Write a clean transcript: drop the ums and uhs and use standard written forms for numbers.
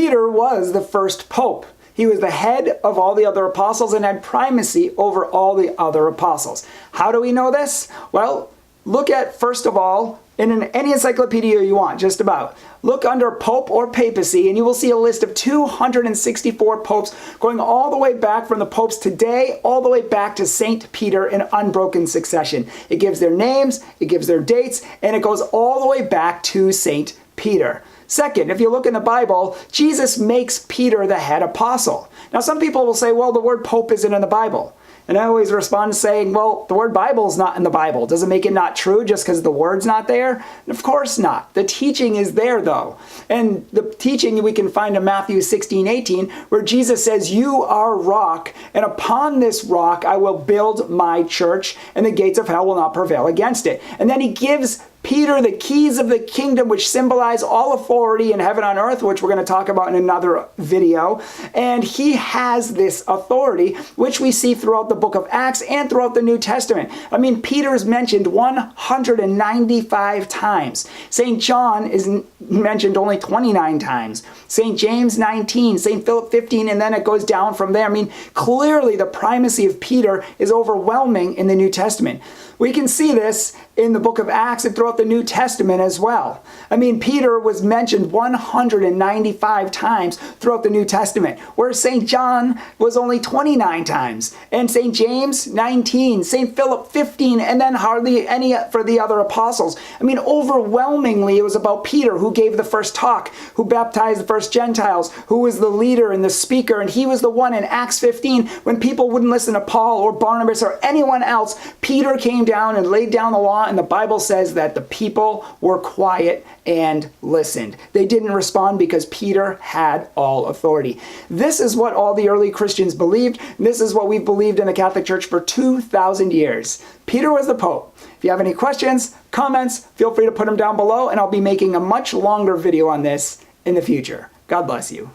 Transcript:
Peter was the first pope. He was the head of all the other apostles and had primacy over all the other apostles. How do we know this? Well, look at, first of all, in any encyclopedia you want, just about. Look under Pope or Papacy, and you will see a list of 264 popes going all the way back from the popes today, all the way back to St. Peter in unbroken succession. It gives their names, it gives their dates, and it goes all the way back to St. Peter. Second, if you look in the Bible, Jesus makes Peter the head apostle. Now, some people will say, well, the word pope isn't in the Bible. And I always respond saying, well, the word Bible is not in the Bible. Does it make it not true just because the word's not there? Of course not. The teaching is there, though. And the teaching we can find in Matthew 16:18, where Jesus says, you are rock, and upon this rock I will build my church, and the gates of hell will not prevail against it. And then he gives Peter the keys of the kingdom, which symbolize all authority in heaven and earth, which we're going to talk about in another video. And he has this authority, which we see throughout the book of Acts and throughout the New Testament. I mean, Peter is mentioned 195 times. St. John is mentioned only 29 times. St. James 19, St. Philip 15, and then it goes down from there. I mean, clearly the primacy of Peter is overwhelming in the New Testament. We can see this in the book of Acts and throughout the New Testament as well. I mean, Peter was mentioned 195 times throughout the New Testament, whereas St. John was only 29 times, and St. James 19, St. Philip 15, and then hardly any for the other apostles. I mean, overwhelmingly, it was about Peter, who gave the first talk, who baptized the first Gentiles, who was the leader and the speaker, and he was the one in Acts 15, when people wouldn't listen to Paul or Barnabas or anyone else, Peter came down and laid down the law, and the Bible says that the people were quiet and listened. They didn't respond because Peter had all authority. This is what all the early Christians believed. This is what we've believed in the Catholic Church for 2,000 years. Peter was the Pope. If you have any questions, comments, feel free to put them down below, and I'll be making a much longer video on this in the future. God bless you.